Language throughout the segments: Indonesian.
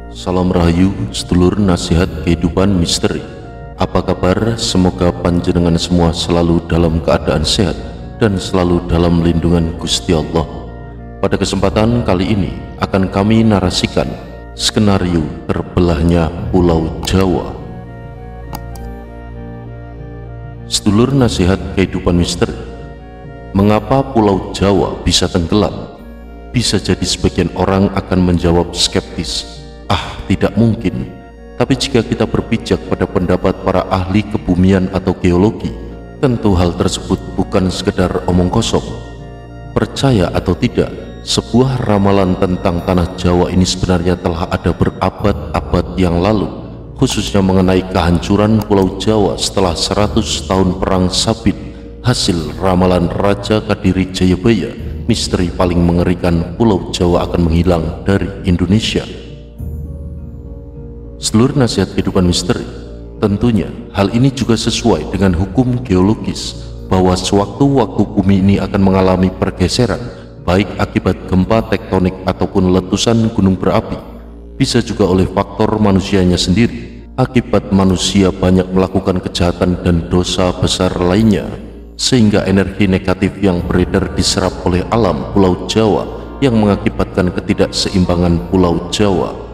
Salam Rahayu, sedulur nasihat kehidupan misteri. Apa kabar? Semoga panjenengan semua selalu dalam keadaan sehat dan selalu dalam lindungan Gusti Allah. Pada kesempatan kali ini akan kami narasikan skenario terbelahnya Pulau Jawa. Sedulur nasihat kehidupan misteri, mengapa Pulau Jawa bisa tenggelam? Bisa jadi sebagian orang akan menjawab skeptis, tidak mungkin. Tapi jika kita berpijak pada pendapat para ahli kebumian atau geologi, tentu hal tersebut bukan sekedar omong kosong. Percaya atau tidak, sebuah ramalan tentang tanah Jawa ini sebenarnya telah ada berabad-abad yang lalu, khususnya mengenai kehancuran Pulau Jawa setelah 100 tahun perang sabit, hasil ramalan Raja Kadiri Jayabaya. Misteri paling mengerikan, Pulau Jawa akan menghilang dari Indonesia. Seluruh nasihat kehidupan misteri, tentunya hal ini juga sesuai dengan hukum geologis bahwa sewaktu-waktu bumi ini akan mengalami pergeseran, baik akibat gempa tektonik ataupun letusan gunung berapi. Bisa juga oleh faktor manusianya sendiri, akibat manusia banyak melakukan kejahatan dan dosa besar lainnya, sehingga energi negatif yang beredar diserap oleh alam Pulau Jawa yang mengakibatkan ketidakseimbangan Pulau Jawa.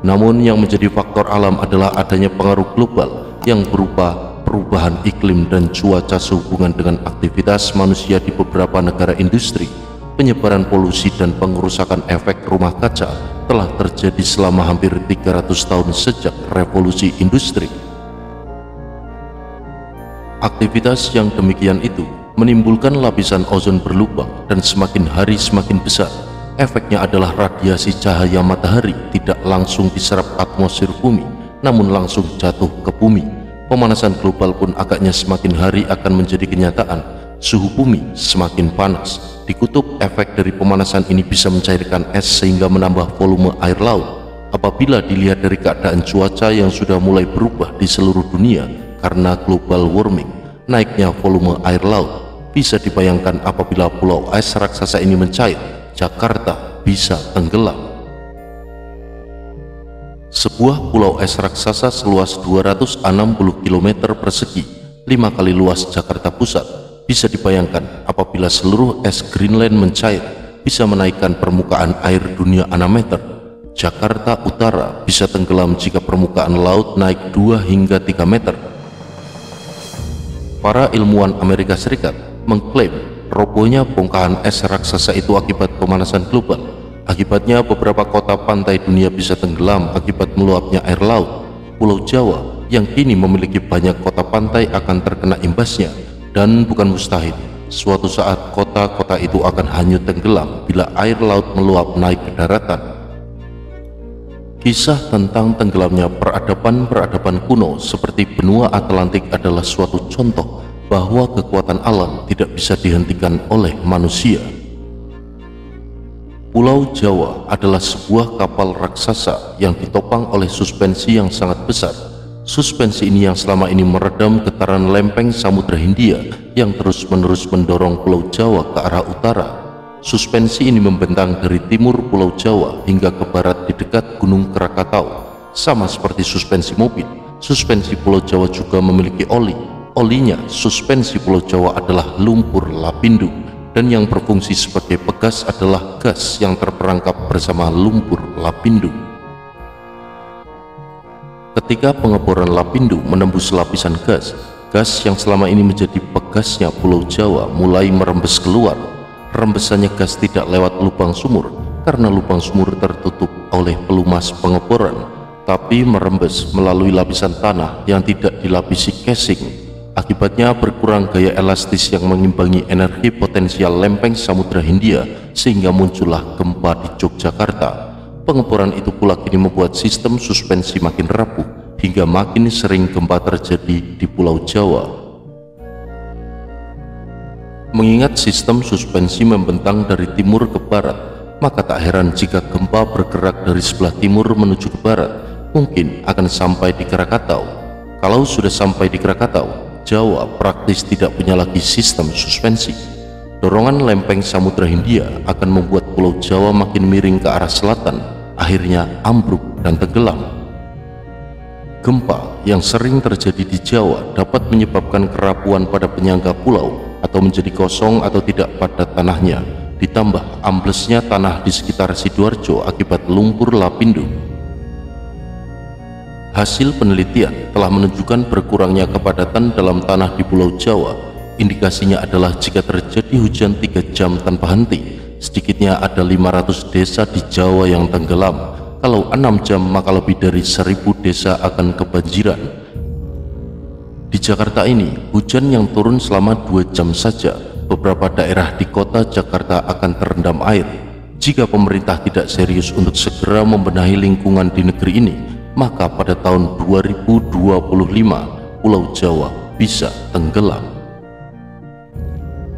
Namun yang menjadi faktor alam adalah adanya pengaruh global yang berupa perubahan iklim dan cuaca sehubungan dengan aktivitas manusia di beberapa negara industri. Penyebaran polusi dan pengerusakan efek rumah kaca telah terjadi selama hampir 300 tahun sejak revolusi industri. Aktivitas yang demikian itu menimbulkan lapisan ozon berlubang dan semakin hari semakin besar. Efeknya adalah radiasi cahaya matahari tidak langsung diserap atmosfer bumi, namun langsung jatuh ke bumi. Pemanasan global pun agaknya semakin hari akan menjadi kenyataan. Suhu bumi semakin panas. Di kutub, efek dari pemanasan ini bisa mencairkan es sehingga menambah volume air laut. Apabila dilihat dari keadaan cuaca yang sudah mulai berubah di seluruh dunia karena global warming, naiknya volume air laut, bisa dibayangkan apabila pulau es raksasa ini mencair, Jakarta bisa tenggelam. Sebuah pulau es raksasa seluas 260 km persegi, 5 kali luas Jakarta Pusat. Bisa dibayangkan apabila seluruh es Greenland mencair, bisa menaikkan permukaan air dunia 6 meter. Jakarta Utara bisa tenggelam jika permukaan laut naik 2 hingga 3 meter. Para ilmuwan Amerika Serikat mengklaim robohnya bongkahan es raksasa itu akibat pemanasan global. Akibatnya beberapa kota pantai dunia bisa tenggelam akibat meluapnya air laut. Pulau Jawa yang kini memiliki banyak kota pantai akan terkena imbasnya, dan bukan mustahil suatu saat kota-kota itu akan hanyut tenggelam bila air laut meluap naik ke daratan. Kisah tentang tenggelamnya peradaban-peradaban kuno seperti benua Atlantik adalah suatu contoh bahwa kekuatan alam tidak bisa dihentikan oleh manusia. Pulau Jawa adalah sebuah kapal raksasa yang ditopang oleh suspensi yang sangat besar. Suspensi ini yang selama ini meredam getaran lempeng Samudra Hindia yang terus-menerus mendorong Pulau Jawa ke arah utara. Suspensi ini membentang dari timur Pulau Jawa hingga ke barat di dekat Gunung Krakatau. Sama seperti suspensi mobil, suspensi Pulau Jawa juga memiliki oli. Olinya, suspensi Pulau Jawa adalah lumpur lapindo, dan yang berfungsi sebagai pegas adalah gas yang terperangkap bersama lumpur lapindo. Ketika pengeboran lapindo menembus lapisan gas, gas yang selama ini menjadi pegasnya Pulau Jawa mulai merembes keluar. Rembesannya gas tidak lewat lubang sumur karena lubang sumur tertutup oleh pelumas pengeboran, tapi merembes melalui lapisan tanah yang tidak dilapisi casing. Akibatnya berkurang gaya elastis yang mengimbangi energi potensial lempeng Samudra Hindia, sehingga muncullah gempa di Yogyakarta. Pengeboran itu pula kini membuat sistem suspensi makin rapuh hingga makin sering gempa terjadi di Pulau Jawa. Mengingat sistem suspensi membentang dari timur ke barat, maka tak heran jika gempa bergerak dari sebelah timur menuju ke barat, mungkin akan sampai di Krakatau. Kalau sudah sampai di Krakatau, Jawa praktis tidak punya lagi sistem suspensi. Dorongan lempeng Samudra Hindia akan membuat Pulau Jawa makin miring ke arah selatan. akhirnya ambruk dan tenggelam. Gempa yang sering terjadi di Jawa dapat menyebabkan kerapuan pada penyangga pulau atau menjadi kosong atau tidak padat tanahnya, ditambah amblesnya tanah di sekitar Sidoarjo akibat lumpur lapindo. Hasil penelitian telah menunjukkan berkurangnya kepadatan dalam tanah di Pulau Jawa. Indikasinya adalah jika terjadi hujan 3 jam tanpa henti, sedikitnya ada 500 desa di Jawa yang tenggelam. Kalau 6 jam maka lebih dari 1000 desa akan kebanjiran. Di Jakarta ini, hujan yang turun selama 2 jam saja, beberapa daerah di kota Jakarta akan terendam air. Jika pemerintah tidak serius untuk segera membenahi lingkungan di negeri ini, maka pada tahun 2025 Pulau Jawa bisa tenggelam.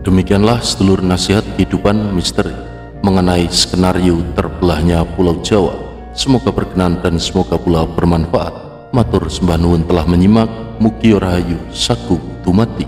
Demikianlah sedulur nasihat kehidupan misteri mengenai skenario terbelahnya Pulau Jawa. Semoga berkenan dan semoga pula bermanfaat. Matur sembah nuwun telah menyimak. Mugi rahayu sagung dumati.